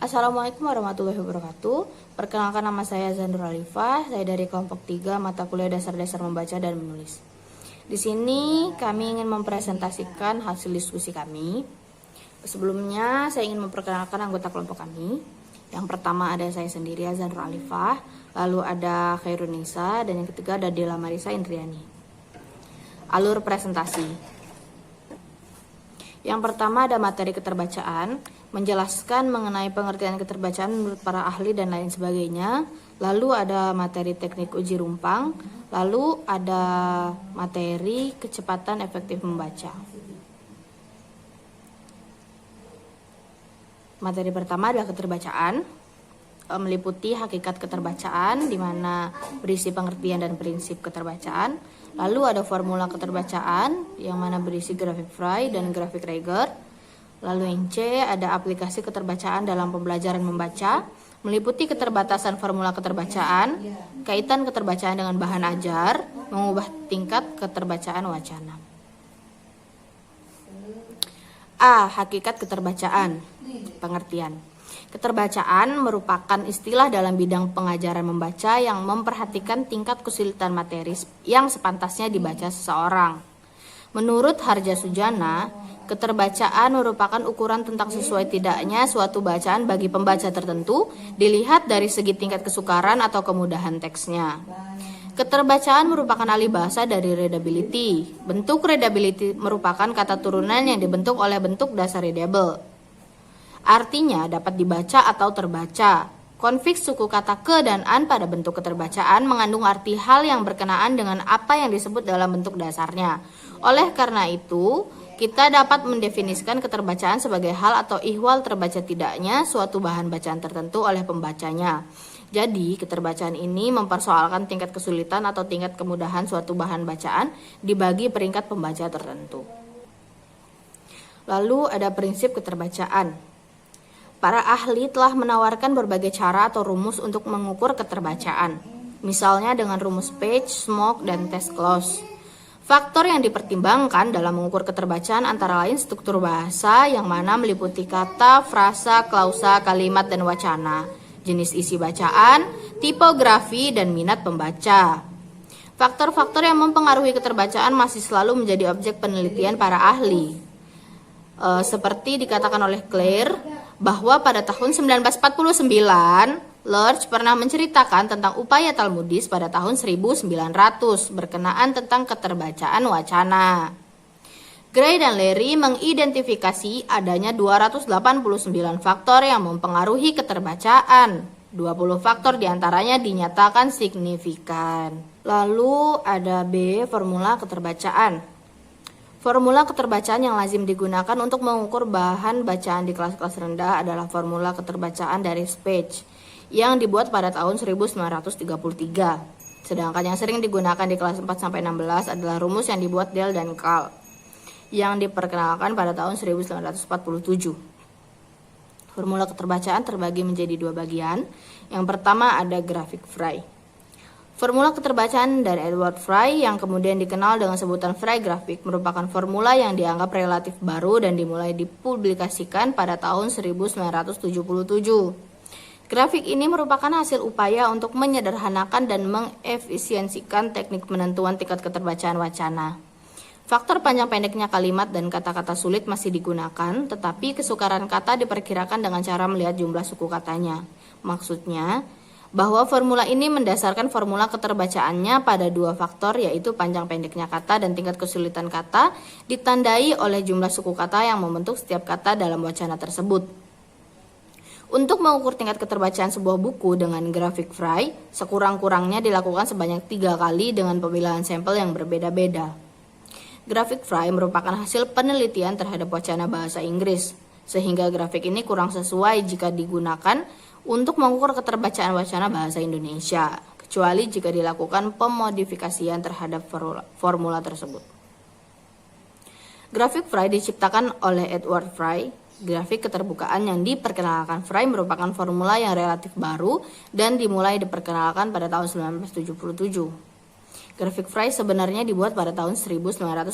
Assalamualaikum warahmatullahi wabarakatuh. Perkenalkan, nama saya Zandra Alifah. Saya dari kelompok 3 mata kuliah dasar-dasar membaca dan menulis. Di sini kami ingin mempresentasikan hasil diskusi kami. Sebelumnya saya ingin memperkenalkan anggota kelompok kami. Yang pertama ada saya sendiri, Zandra Alifah. Lalu ada Khairunisa, dan yang ketiga ada Dela Marisa Indriani. Alur presentasi. Yang pertama ada materi keterbacaan, menjelaskan mengenai pengertian keterbacaan menurut para ahli dan lain sebagainya. Lalu ada materi teknik uji rumpang, lalu ada materi kecepatan efektif membaca. Materi pertama adalah keterbacaan, meliputi hakikat keterbacaan, di mana berisi pengertian dan prinsip keterbacaan. Lalu ada formula keterbacaan, yang mana berisi grafik Frey dan grafik Rager. Lalu yang C ada aplikasi keterbacaan dalam pembelajaran membaca, meliputi keterbatasan formula keterbacaan, kaitan keterbacaan dengan bahan ajar, mengubah tingkat keterbacaan wacana. A. Hakikat keterbacaan. Pengertian. Keterbacaan merupakan istilah dalam bidang pengajaran membaca yang memperhatikan tingkat kesulitan materi yang sepantasnya dibaca seseorang. Menurut Harja Sujana, keterbacaan merupakan ukuran tentang sesuai tidaknya suatu bacaan bagi pembaca tertentu, dilihat dari segi tingkat kesukaran atau kemudahan teksnya. Keterbacaan merupakan alih bahasa dari readability. Bentuk readability merupakan kata turunan yang dibentuk oleh bentuk dasar readable. Artinya dapat dibaca atau terbaca. Konfiks suku kata ke dan an pada bentuk keterbacaan mengandung arti hal yang berkenaan dengan apa yang disebut dalam bentuk dasarnya. Oleh karena itu, kita dapat mendefinisikan keterbacaan sebagai hal atau ihwal terbaca tidaknya suatu bahan bacaan tertentu oleh pembacanya. Jadi, keterbacaan ini mempersoalkan tingkat kesulitan atau tingkat kemudahan suatu bahan bacaan dibagi peringkat pembaca tertentu. Lalu ada prinsip keterbacaan. Para ahli telah menawarkan berbagai cara atau rumus untuk mengukur keterbacaan, misalnya dengan rumus Page, Smoke, dan Test Close. Faktor yang dipertimbangkan dalam mengukur keterbacaan antara lain struktur bahasa yang mana meliputi kata, frasa, klausa, kalimat, dan wacana, jenis isi bacaan, tipografi, dan minat pembaca. Faktor-faktor yang mempengaruhi keterbacaan masih selalu menjadi objek penelitian para ahli. Seperti dikatakan oleh Claire, bahwa pada tahun 1949, Lurch pernah menceritakan tentang upaya Talmudis pada tahun 1900 berkenaan tentang keterbacaan wacana. Gray dan Leary mengidentifikasi adanya 289 faktor yang mempengaruhi keterbacaan. 20 faktor diantaranya dinyatakan signifikan. Lalu ada B, formula keterbacaan. Formula keterbacaan yang lazim digunakan untuk mengukur bahan bacaan di kelas-kelas rendah adalah formula keterbacaan dari Page yang dibuat pada tahun 1933. Sedangkan yang sering digunakan di kelas 4-16 adalah rumus yang dibuat Dell dan Carl yang diperkenalkan pada tahun 1947. Formula keterbacaan terbagi menjadi dua bagian. Yang pertama ada grafik Frey. Formula keterbacaan dari Edward Frey yang kemudian dikenal dengan sebutan Frey grafik merupakan formula yang dianggap relatif baru dan dimulai dipublikasikan pada tahun 1977. Grafik ini merupakan hasil upaya untuk menyederhanakan dan mengefisiensikan teknik penentuan tingkat keterbacaan wacana. Faktor panjang pendeknya kalimat dan kata-kata sulit masih digunakan, tetapi kesukaran kata diperkirakan dengan cara melihat jumlah suku katanya. Maksudnya, bahwa formula ini mendasarkan formula keterbacaannya pada dua faktor, yaitu panjang pendeknya kata dan tingkat kesulitan kata, ditandai oleh jumlah suku kata yang membentuk setiap kata dalam wacana tersebut. Untuk mengukur tingkat keterbacaan sebuah buku dengan grafik Frey, sekurang-kurangnya dilakukan sebanyak 3 kali dengan pemilihan sampel yang berbeda-beda. Grafik Frey merupakan hasil penelitian terhadap wacana bahasa Inggris, sehingga grafik ini kurang sesuai jika digunakan untuk mengukur keterbacaan wacana bahasa Indonesia, kecuali jika dilakukan pemodifikasian terhadap formula tersebut. Grafik Frey diciptakan oleh Edward Frey. Grafik keterbukaan yang diperkenalkan Frey merupakan formula yang relatif baru dan dimulai diperkenalkan pada tahun 1977. Grafik Frey sebenarnya dibuat pada tahun 1968.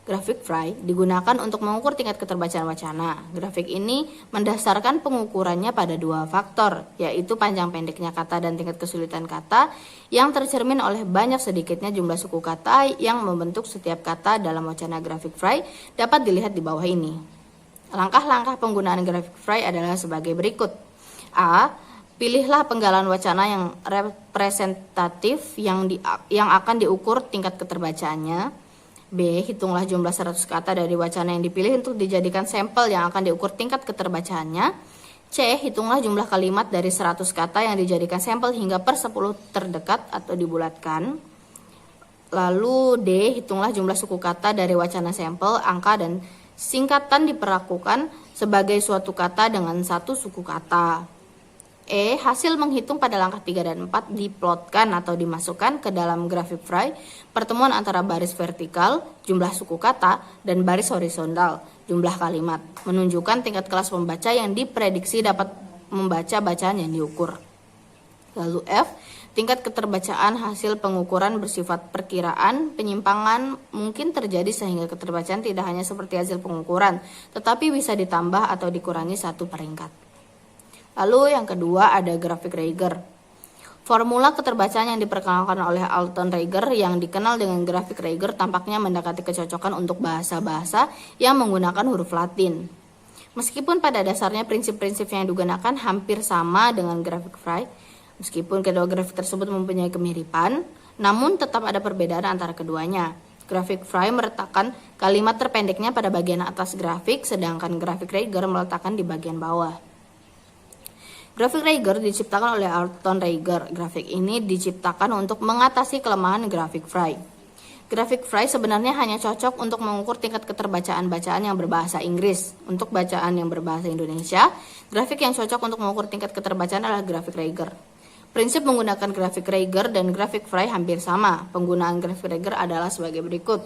GraphicFry digunakan untuk mengukur tingkat keterbacaan wacana. Grafik ini mendasarkan pengukurannya pada dua faktor, yaitu panjang pendeknya kata dan tingkat kesulitan kata, yang tercermin oleh banyak sedikitnya jumlah suku kata yang membentuk setiap kata dalam wacana GraphicFry dapat dilihat di bawah ini. Langkah-langkah penggunaan GraphicFry adalah sebagai berikut. A. Pilihlah penggalan wacana yang representatif yang akan diukur tingkat keterbacaannya. B. Hitunglah jumlah 100 kata dari wacana yang dipilih untuk dijadikan sampel yang akan diukur tingkat keterbacaannya. C. Hitunglah jumlah kalimat dari 100 kata yang dijadikan sampel hingga per 10 terdekat atau dibulatkan. Lalu D. Hitunglah jumlah suku kata dari wacana sampel, angka, dan singkatan diperlakukan sebagai suatu kata dengan satu suku kata. E. Hasil menghitung pada langkah 3 dan 4 diplotkan atau dimasukkan ke dalam GraphicFry pertemuan antara baris vertikal, jumlah suku kata, dan baris horizontal, jumlah kalimat, menunjukkan tingkat kelas pembaca yang diprediksi dapat membaca bacaan yang diukur. Lalu F. Tingkat keterbacaan hasil pengukuran bersifat perkiraan, penyimpangan mungkin terjadi sehingga keterbacaan tidak hanya seperti hasil pengukuran, tetapi bisa ditambah atau dikurangi satu peringkat. Lalu yang kedua ada GraphicRaiger. Formula keterbacaan yang diperkenalkan oleh Alton Reiger yang dikenal dengan GraphicRaiger tampaknya mendekati kecocokan untuk bahasa-bahasa yang menggunakan huruf Latin. Meskipun pada dasarnya prinsip-prinsip yang digunakan hampir sama dengan GraphicFry, meskipun kedua grafik tersebut mempunyai kemiripan, namun tetap ada perbedaan antara keduanya. GraphicFry meletakkan kalimat terpendeknya pada bagian atas grafik, sedangkan GraphicRaiger meletakkan di bagian bawah. GraphicRaiger diciptakan oleh Alton Reiger. Grafik ini diciptakan untuk mengatasi kelemahan GraphicFry. GraphicFry sebenarnya hanya cocok untuk mengukur tingkat keterbacaan bacaan yang berbahasa Inggris. Untuk bacaan yang berbahasa Indonesia, grafik yang cocok untuk mengukur tingkat keterbacaan adalah GraphicRaiger. Prinsip menggunakan GraphicRaiger dan GraphicFry hampir sama. Penggunaan GraphicRaiger adalah sebagai berikut.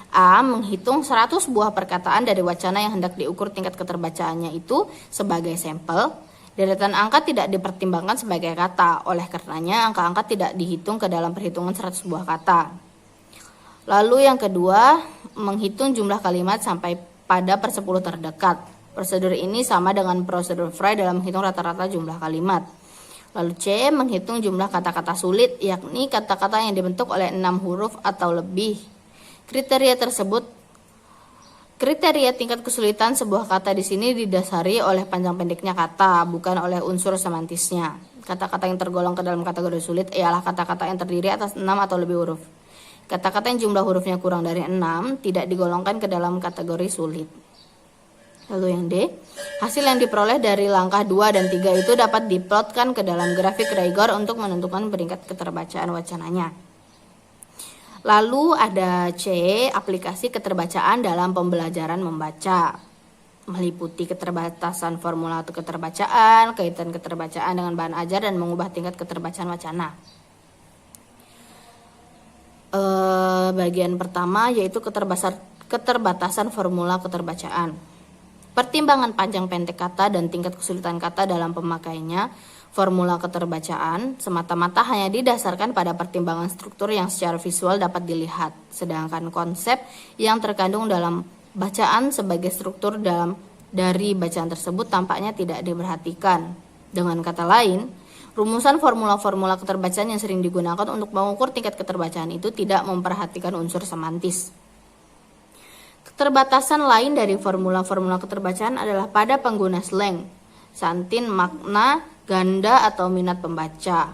A. Menghitung 100 buah perkataan dari wacana yang hendak diukur tingkat keterbacaannya itu sebagai sampel. Deretan angka tidak dipertimbangkan sebagai kata, oleh karenanya angka-angka tidak dihitung ke dalam perhitungan 100 buah kata. Lalu yang kedua, menghitung jumlah kalimat sampai pada per 10 terdekat. Prosedur ini sama dengan prosedur Fry dalam menghitung rata-rata jumlah kalimat. Lalu C. Menghitung jumlah kata-kata sulit, yakni kata-kata yang dibentuk oleh 6 huruf atau lebih. Kriteria tingkat kesulitan sebuah kata di sini didasari oleh panjang pendeknya kata, bukan oleh unsur semantisnya. Kata-kata yang tergolong ke dalam kategori sulit ialah kata-kata yang terdiri atas 6 atau lebih huruf. Kata-kata yang jumlah hurufnya kurang dari 6 tidak digolongkan ke dalam kategori sulit. Lalu yang D, hasil yang diperoleh dari langkah 2 dan 3 itu dapat diplotkan ke dalam GraphicRaiger untuk menentukan peringkat keterbacaan wacananya. Lalu ada C, aplikasi keterbacaan dalam pembelajaran membaca. Meliputi keterbatasan formula atau keterbacaan, kaitan keterbacaan dengan bahan ajar, dan mengubah tingkat keterbacaan wacana. Bagian pertama yaitu keterbatasan formula keterbacaan. Pertimbangan panjang pendek kata dan tingkat kesulitan kata dalam pemakaiannya. Formula keterbacaan semata-mata hanya didasarkan pada pertimbangan struktur yang secara visual dapat dilihat, sedangkan konsep yang terkandung dalam bacaan sebagai struktur dari bacaan tersebut tampaknya tidak diperhatikan. Dengan kata lain, rumusan formula-formula keterbacaan yang sering digunakan untuk mengukur tingkat keterbacaan itu tidak memperhatikan unsur semantis. Keterbatasan lain dari formula-formula keterbacaan adalah pada pengguna slang, santin, makna, ganda, atau minat pembaca.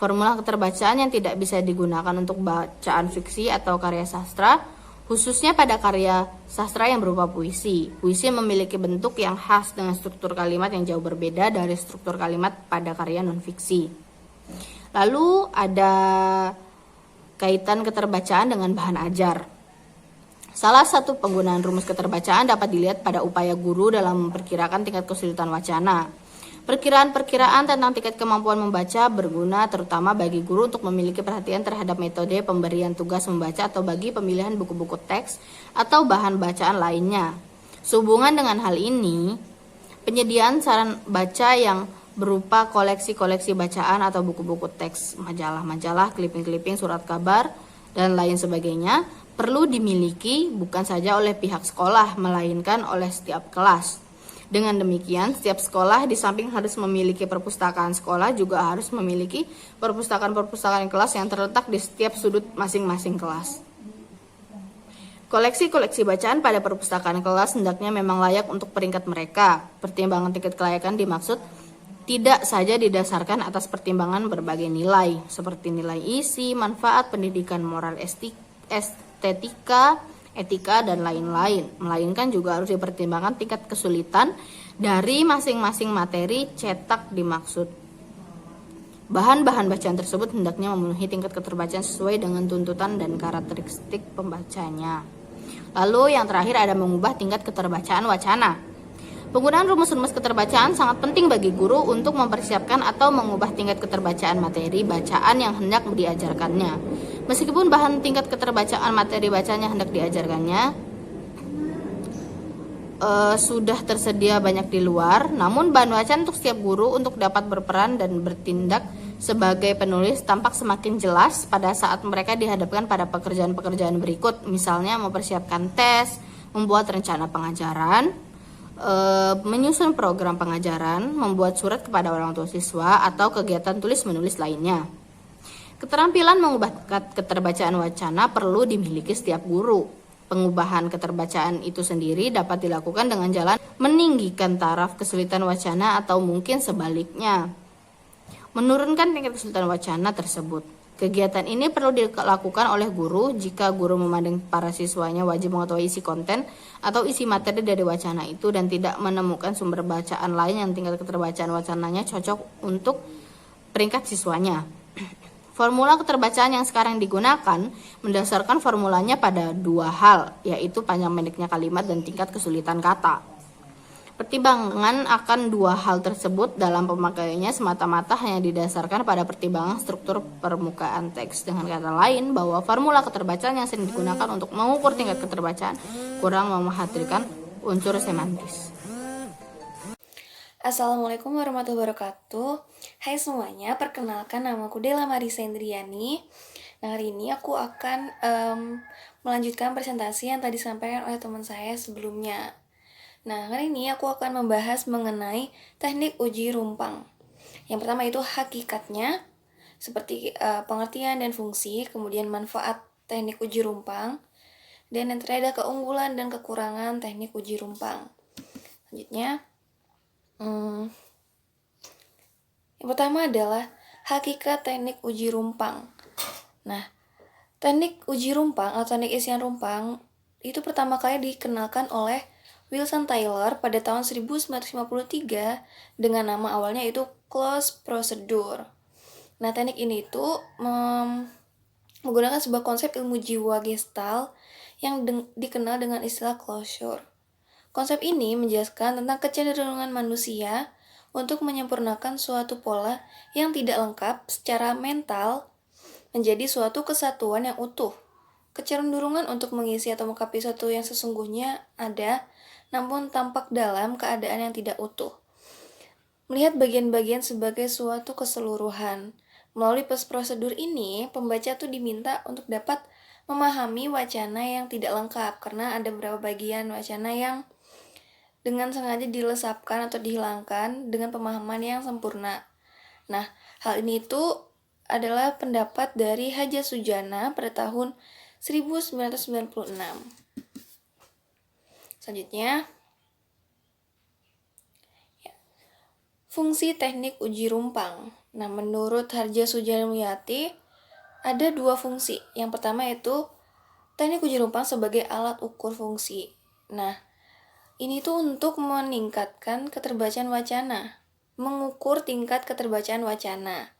Formula keterbacaan yang tidak bisa digunakan untuk bacaan fiksi atau karya sastra, khususnya pada karya sastra yang berupa puisi. Puisi memiliki bentuk yang khas dengan struktur kalimat yang jauh berbeda dari struktur kalimat pada karya non-fiksi. Lalu ada kaitan keterbacaan dengan bahan ajar. Salah satu penggunaan rumus keterbacaan dapat dilihat pada upaya guru dalam memperkirakan tingkat kesulitan wacana. Perkiraan-perkiraan tentang tingkat kemampuan membaca berguna terutama bagi guru untuk memiliki perhatian terhadap metode pemberian tugas membaca atau bagi pemilihan buku-buku teks atau bahan bacaan lainnya. Sehubungan dengan hal ini, penyediaan saran baca yang berupa koleksi-koleksi bacaan atau buku-buku teks, majalah-majalah, clipping-clipping, surat kabar, dan lain sebagainya perlu dimiliki bukan saja oleh pihak sekolah, melainkan oleh setiap kelas. Dengan demikian, setiap sekolah di samping harus memiliki perpustakaan sekolah, juga harus memiliki perpustakaan-perpustakaan kelas yang terletak di setiap sudut masing-masing kelas. Koleksi-koleksi bacaan pada perpustakaan kelas hendaknya memang layak untuk peringkat mereka. Pertimbangan tingkat kelayakan dimaksud tidak saja didasarkan atas pertimbangan berbagai nilai, seperti nilai isi, manfaat, pendidikan, moral, estetika, etika, dan lain-lain, melainkan juga harus dipertimbangkan tingkat kesulitan dari masing-masing materi cetak dimaksud. Bahan-bahan bacaan tersebut hendaknya memenuhi tingkat keterbacaan sesuai dengan tuntutan dan karakteristik pembacanya. Lalu yang terakhir ada mengubah tingkat keterbacaan wacana. Penggunaan rumus-rumus keterbacaan sangat penting bagi guru untuk mempersiapkan atau mengubah tingkat keterbacaan materi bacaan yang hendak diajarkannya. Meskipun bahan tingkat keterbacaan materi bacaan yang hendak diajarkannya sudah tersedia banyak di luar, namun bahan bacaan untuk setiap guru untuk dapat berperan dan bertindak sebagai penulis tampak semakin jelas pada saat mereka dihadapkan pada pekerjaan-pekerjaan berikut, misalnya mempersiapkan tes, membuat rencana pengajaran, menyusun program pengajaran, membuat surat kepada orang tua siswa, atau kegiatan tulis-menulis lainnya. Keterampilan mengubah keterbacaan wacana perlu dimiliki setiap guru. Pengubahan keterbacaan itu sendiri dapat dilakukan dengan jalan meninggikan taraf kesulitan wacana atau mungkin sebaliknya, menurunkan tingkat kesulitan wacana tersebut. Kegiatan ini perlu dilakukan oleh guru jika guru memandang para siswanya wajib mengetahui isi konten atau isi materi dari wacana itu dan tidak menemukan sumber bacaan lain yang tingkat keterbacaan wacananya cocok untuk peringkat siswanya. Formula keterbacaan yang sekarang digunakan mendasarkan formulanya pada dua hal, yaitu panjang pendeknya kalimat dan tingkat kesulitan kata. Pertimbangan akan dua hal tersebut dalam pemakaiannya semata-mata hanya didasarkan pada pertimbangan struktur permukaan teks. Dengan kata lain, bahwa formula keterbacaan yang sering digunakan untuk mengukur tingkat keterbacaan kurang memperhatikan unsur semantis. Assalamualaikum warahmatullahi wabarakatuh. Hai semuanya, perkenalkan namaku Della Marisa Indriani. Nah, hari ini aku akan melanjutkan presentasi yang tadi disampaikan oleh teman saya sebelumnya. Nah, hari ini aku akan membahas mengenai teknik uji rumpang. Yang pertama itu hakikatnya, seperti pengertian dan fungsi, kemudian manfaat teknik uji rumpang, dan yang terakhir ada keunggulan dan kekurangan teknik uji rumpang. Selanjutnya, yang pertama adalah hakikat teknik uji rumpang. Nah, teknik uji rumpang atau teknik isian rumpang itu pertama kali dikenalkan oleh Wilson Taylor pada tahun 1953 dengan nama awalnya itu closed procedure. Nah, teknik ini itu menggunakan sebuah konsep ilmu jiwa Gestalt yang dikenal dengan istilah closure. Konsep ini menjelaskan tentang kecenderungan manusia untuk menyempurnakan suatu pola yang tidak lengkap secara mental menjadi suatu kesatuan yang utuh. Kecenderungan untuk mengisi atau melengkapi sesuatu yang sesungguhnya ada, namun tampak dalam keadaan yang tidak utuh. Melihat bagian-bagian sebagai suatu keseluruhan. Melalui prosedur ini, pembaca tuh diminta untuk dapat memahami wacana yang tidak lengkap, karena ada beberapa bagian wacana yang dengan sengaja dilesapkan atau dihilangkan dengan pemahaman yang sempurna. Nah, hal ini itu adalah pendapat dari Hadja Sujana pada tahun 1996. Selanjutnya, fungsi teknik uji rumpang. Nah, menurut Hadja Sujana Muyati, ada dua fungsi. Yang pertama yaitu teknik uji rumpang sebagai alat ukur fungsi. Nah, ini tuh untuk meningkatkan keterbacaan wacana, mengukur tingkat keterbacaan wacana.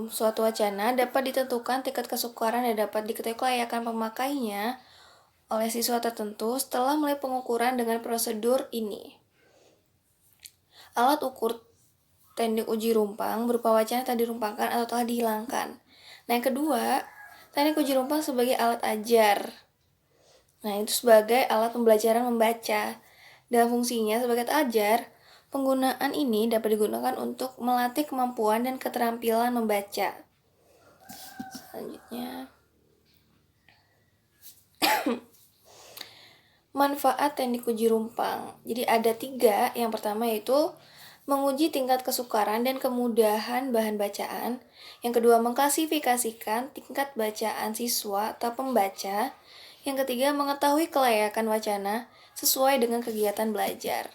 Suatu wacana dapat ditentukan tingkat kesukaran dan dapat diketahui kelayakan pemakainya oleh siswa tertentu setelah mulai pengukuran dengan prosedur ini. Alat ukur teknik uji rumpang berupa wacana yang telah dirumpangkan atau telah dihilangkan. Nah, yang kedua, teknik uji rumpang sebagai alat ajar. Nah, itu sebagai alat pembelajaran membaca. Dalam fungsinya sebagai alat ajar, penggunaan ini dapat digunakan untuk melatih kemampuan dan keterampilan membaca. Selanjutnya, Manfaat teknik uji rumpang. Jadi ada 3. Yang pertama yaitu menguji tingkat kesukaran dan kemudahan bahan bacaan. Yang kedua, mengklasifikasikan tingkat bacaan siswa atau pembaca. Yang ketiga, mengetahui kelayakan wacana sesuai dengan kegiatan belajar.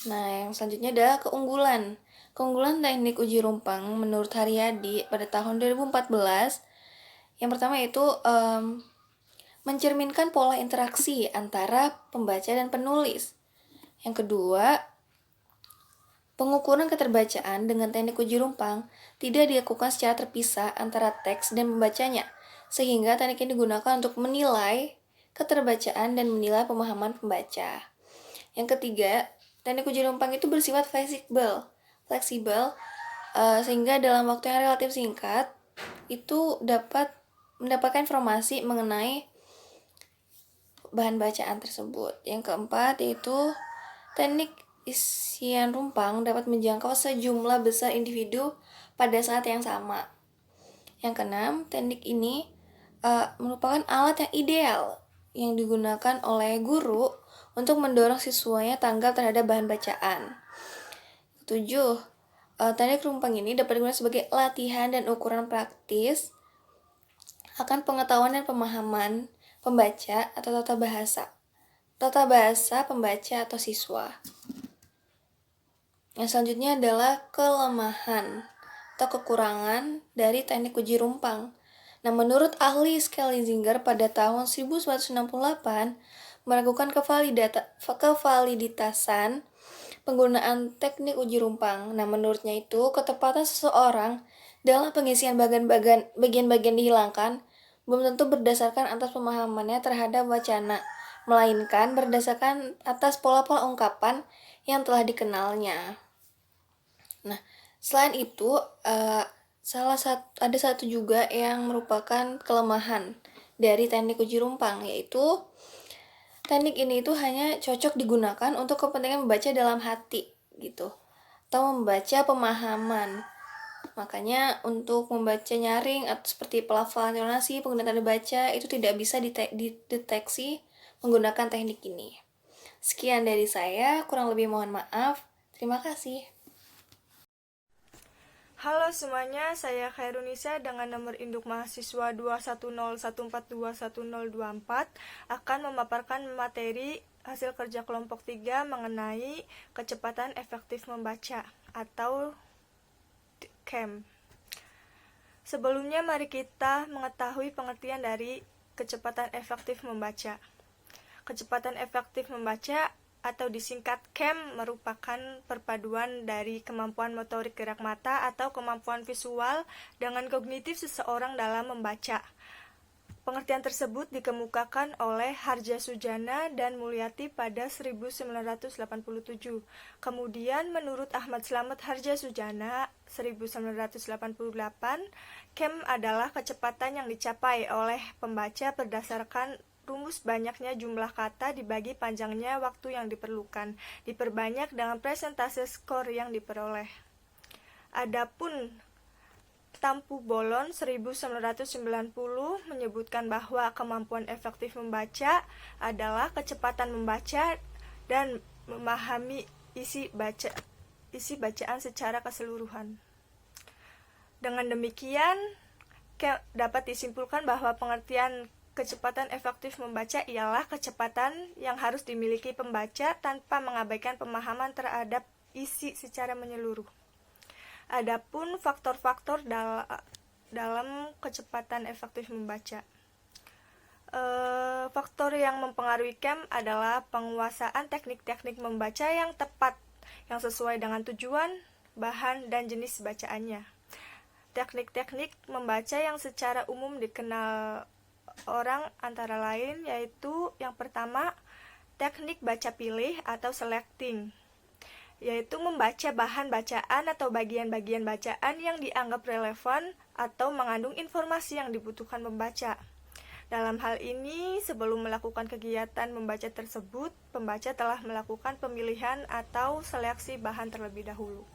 Nah, yang selanjutnya adalah keunggulan. Keunggulan teknik uji rumpang menurut Haryadi pada tahun 2014, yang pertama yaitu mencerminkan pola interaksi antara pembaca dan penulis. Yang kedua, pengukuran keterbacaan dengan teknik uji rumpang tidak dilakukan secara terpisah antara teks dan pembacanya, sehingga teknik ini digunakan untuk menilai keterbacaan dan menilai pemahaman pembaca. Yang ketiga, teknik uji rumpang itu bersifat fleksibel, sehingga dalam waktu yang relatif singkat itu dapat mendapatkan informasi mengenai bahan bacaan tersebut. Yang keempat yaitu teknik isian rumpang dapat menjangkau sejumlah besar individu pada saat yang sama. Yang keenam, teknik ini merupakan alat yang ideal yang digunakan oleh guru untuk mendorong siswanya tanggap terhadap bahan bacaan. Ketujuh, teknik rumpang ini dapat digunakan sebagai latihan dan ukuran praktis akan pengetahuan dan pemahaman pembaca atau tata bahasa pembaca atau siswa. Yang selanjutnya adalah kelemahan atau kekurangan dari teknik uji rumpang. Nah, menurut ahli Schlesinger pada tahun 1968 meragukan kevaliditasan penggunaan teknik uji rumpang. Nah, menurutnya itu ketepatan seseorang dalam pengisian bagian-bagian dihilangkan belum tentu berdasarkan atas pemahamannya terhadap wacana, melainkan berdasarkan atas pola-pola ungkapan yang telah dikenalnya. Nah, selain itu ada satu juga yang merupakan kelemahan dari teknik uji rumpang, yaitu teknik ini itu hanya cocok digunakan untuk kepentingan membaca dalam hati gitu, atau membaca pemahaman. Makanya untuk membaca nyaring atau seperti pelafalan intonasi, penggunaan tanda baca itu tidak bisa dideteksi menggunakan teknik ini. Sekian dari saya, kurang lebih mohon maaf. Terima kasih. Halo semuanya, saya Khairunisa dengan nomor induk mahasiswa 21014211024 akan memaparkan materi hasil kerja kelompok 3 mengenai kecepatan efektif membaca atau KEM. Sebelumnya mari kita mengetahui pengertian dari kecepatan efektif membaca. Kecepatan efektif membaca atau disingkat KEM merupakan perpaduan dari kemampuan motorik gerak mata atau kemampuan visual dengan kognitif seseorang dalam membaca. Pengertian tersebut dikemukakan oleh Harjasudjana dan Mulyati pada 1987. Kemudian menurut Ahmad Slamet Harjasudjana 1988, KEM adalah kecepatan yang dicapai oleh pembaca berdasarkan rumus banyaknya jumlah kata dibagi panjangnya waktu yang diperlukan, diperbanyak dengan persentase skor yang diperoleh. Adapun Tampu Bolon 1990 menyebutkan bahwa kemampuan efektif membaca adalah kecepatan membaca dan memahami isi bacaan secara keseluruhan. Dengan demikian, dapat disimpulkan bahwa pengertian kecepatan efektif membaca ialah kecepatan yang harus dimiliki pembaca tanpa mengabaikan pemahaman terhadap isi secara menyeluruh. Adapun faktor-faktor dalam kecepatan efektif membaca. Faktor yang mempengaruhi KEM adalah penguasaan teknik-teknik membaca yang tepat, yang sesuai dengan tujuan, bahan, dan jenis bacaannya. Teknik-teknik membaca yang secara umum dikenal orang antara lain yaitu yang pertama, teknik baca pilih atau selecting, yaitu membaca bahan bacaan atau bagian-bagian bacaan yang dianggap relevan atau mengandung informasi yang dibutuhkan pembaca. Dalam hal ini, sebelum melakukan kegiatan membaca tersebut, pembaca telah melakukan pemilihan atau seleksi bahan terlebih dahulu.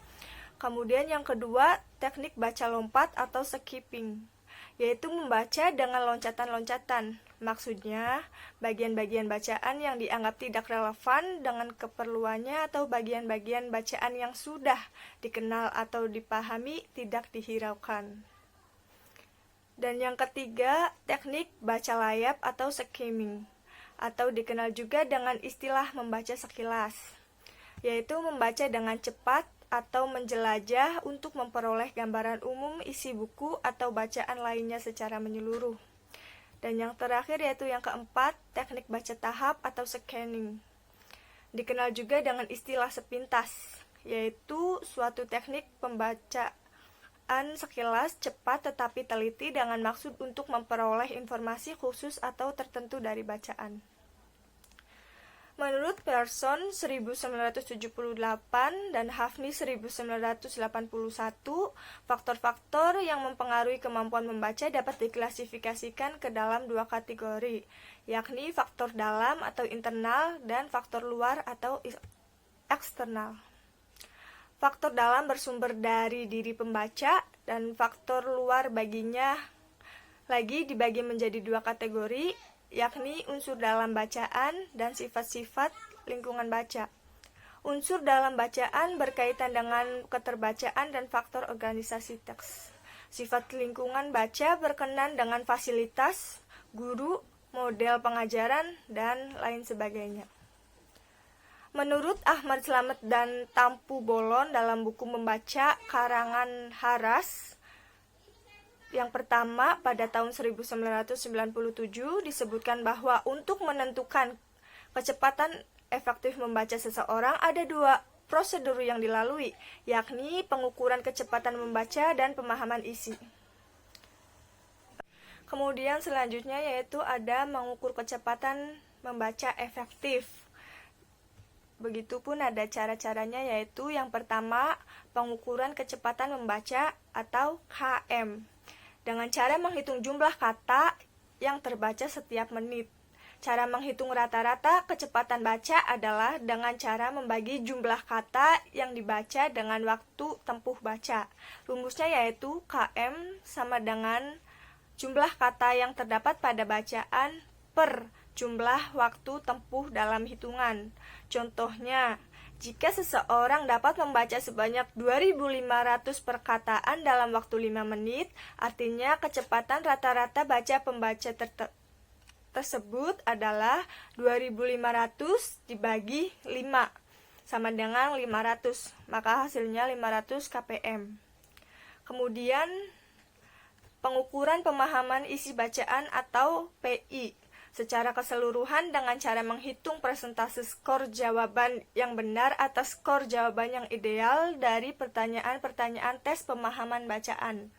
Kemudian yang kedua, teknik baca lompat atau skipping, yaitu membaca dengan loncatan-loncatan. Maksudnya, bagian-bagian bacaan yang dianggap tidak relevan dengan keperluannya atau bagian-bagian bacaan yang sudah dikenal atau dipahami tidak dihiraukan. Dan yang ketiga, teknik baca layap atau skimming, atau dikenal juga dengan istilah membaca sekilas, yaitu membaca dengan cepat atau menjelajah untuk memperoleh gambaran umum isi buku atau bacaan lainnya secara menyeluruh. Dan yang terakhir yaitu yang keempat, teknik baca tahap atau scanning. Dikenal juga dengan istilah sepintas, yaitu suatu teknik pembacaan sekilas cepat tetapi teliti dengan maksud untuk memperoleh informasi khusus atau tertentu dari bacaan. Menurut Pearson 1978 dan Hafni 1981, faktor-faktor yang mempengaruhi kemampuan membaca dapat diklasifikasikan ke dalam dua kategori, yakni faktor dalam atau internal dan faktor luar atau eksternal. Faktor dalam bersumber dari diri pembaca dan faktor luar baginya lagi dibagi menjadi dua kategori, yakni unsur dalam bacaan dan sifat-sifat lingkungan baca. Unsur dalam bacaan berkaitan dengan keterbacaan dan faktor organisasi teks. Sifat lingkungan baca berkenan dengan fasilitas, guru, model pengajaran, dan lain sebagainya. Menurut Ahmad Slamet dan Tampu Bolon dalam buku Membaca karangan Haras, yang pertama, pada tahun 1997 disebutkan bahwa untuk menentukan kecepatan efektif membaca seseorang ada dua prosedur yang dilalui, yakni pengukuran kecepatan membaca dan pemahaman isi. Kemudian selanjutnya yaitu ada mengukur kecepatan membaca efektif. Begitupun ada cara-caranya, yaitu yang pertama, pengukuran kecepatan membaca atau KM. Dengan cara menghitung jumlah kata yang terbaca setiap menit. Cara menghitung rata-rata kecepatan baca adalah dengan cara membagi jumlah kata yang dibaca dengan waktu tempuh baca. Rumusnya yaitu KM sama dengan jumlah kata yang terdapat pada bacaan per jumlah waktu tempuh dalam hitungan. Contohnya, jika seseorang dapat membaca sebanyak 2.500 perkataan dalam waktu 5 menit, artinya kecepatan rata-rata baca pembaca tersebut adalah 2.500 dibagi 5, sama dengan 500, maka hasilnya 500 kpm. Kemudian, pengukuran pemahaman isi bacaan atau PI. Secara keseluruhan dengan cara menghitung persentase skor jawaban yang benar atas skor jawaban yang ideal dari pertanyaan-pertanyaan tes pemahaman bacaan.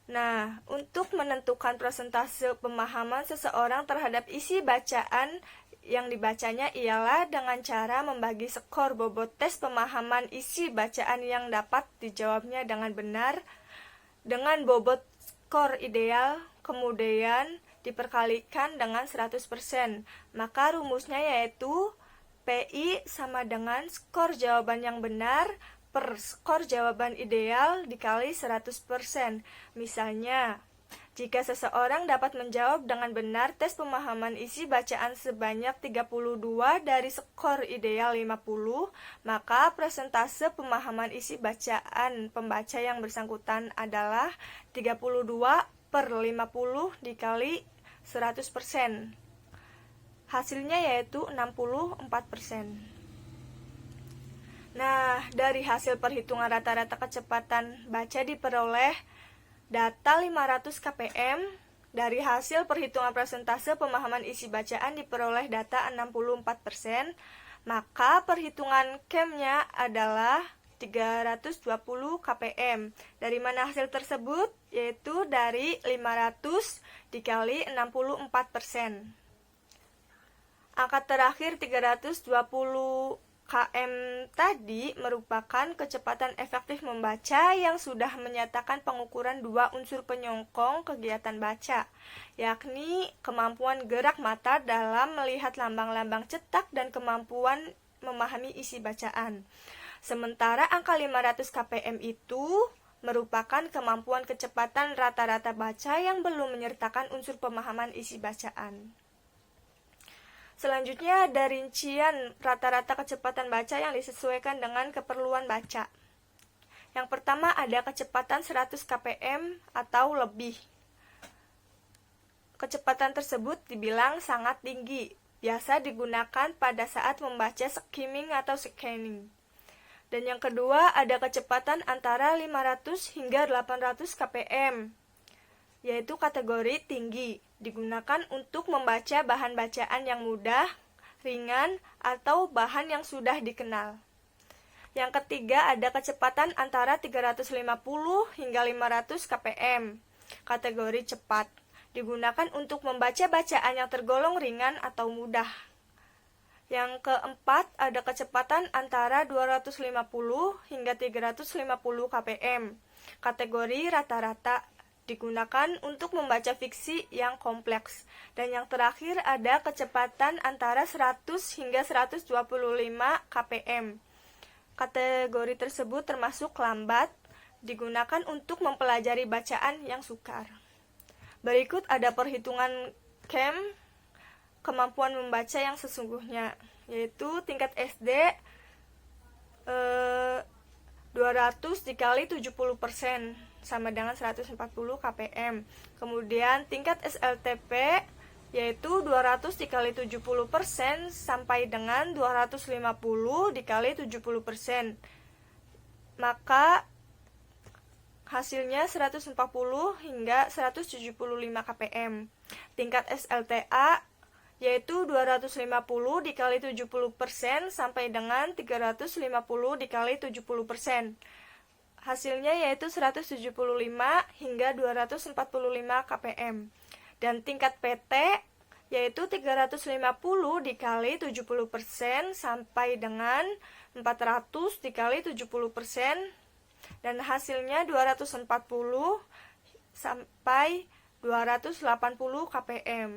Nah, untuk menentukan persentase pemahaman seseorang terhadap isi bacaan yang dibacanya ialah dengan cara membagi skor bobot tes pemahaman isi bacaan yang dapat dijawabnya dengan benar dengan bobot skor ideal, kemudian diperkalikan dengan 100%. Maka rumusnya yaitu PI sama dengan skor jawaban yang benar per skor jawaban ideal dikali 100%. Misalnya, jika seseorang dapat menjawab dengan benar tes pemahaman isi bacaan sebanyak 32 dari skor ideal 50, maka persentase pemahaman isi bacaan pembaca yang bersangkutan adalah 32 per 50 dikali 100%. Hasilnya yaitu 64%. Nah, dari hasil perhitungan rata-rata kecepatan baca diperoleh data 500 kpm. Dari hasil perhitungan persentase pemahaman isi bacaan diperoleh data 64%. Maka perhitungan KM-nya adalah 320 kpm. Dari mana hasil tersebut? Yaitu dari 500 dikali 64%. Angka terakhir 320 km tadi merupakan kecepatan efektif membaca yang sudah menyatakan pengukuran dua unsur penyokong kegiatan baca, yakni kemampuan gerak mata dalam melihat lambang-lambang cetak dan kemampuan memahami isi bacaan. Sementara angka 500 kpm itu merupakan kemampuan kecepatan rata-rata baca yang belum menyertakan unsur pemahaman isi bacaan. Selanjutnya ada rincian rata-rata kecepatan baca yang disesuaikan dengan keperluan baca. Yang pertama ada kecepatan 100 kpm atau lebih. Kecepatan tersebut dibilang sangat tinggi, biasa digunakan pada saat membaca skimming atau scanning. Dan yang kedua ada kecepatan antara 500 hingga 800 kpm, yaitu kategori tinggi, digunakan untuk membaca bahan bacaan yang mudah, ringan, atau bahan yang sudah dikenal. Yang ketiga ada kecepatan antara 350 hingga 500 kpm, kategori cepat, digunakan untuk membaca bacaan yang tergolong ringan atau mudah. Yang keempat ada kecepatan antara 250 hingga 350 kpm, kategori rata-rata, digunakan untuk membaca fiksi yang kompleks. Dan yang terakhir ada kecepatan antara 100 hingga 125 kpm. Kategori tersebut termasuk lambat, digunakan untuk mempelajari bacaan yang sukar. Berikut ada perhitungan KEM, kemampuan membaca yang sesungguhnya, yaitu tingkat SD 200 dikali 70% sama dengan 140 kpm. Kemudian tingkat SLTP yaitu 200 dikali 70% sampai dengan 250 dikali 70%. Maka hasilnya 140 hingga 175 kpm. Tingkat SLTA yaitu 250 dikali 70% sampai dengan 350 dikali 70%. Hasilnya yaitu 175 hingga 245 kpm. Dan tingkat PT yaitu 350 dikali 70% sampai dengan 400 dikali 70%. Dan hasilnya 240 sampai 280 kpm.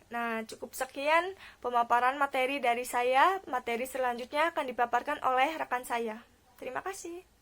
Nah, cukup sekian pemaparan materi dari saya. Materi selanjutnya akan dipaparkan oleh rekan saya. Terima kasih.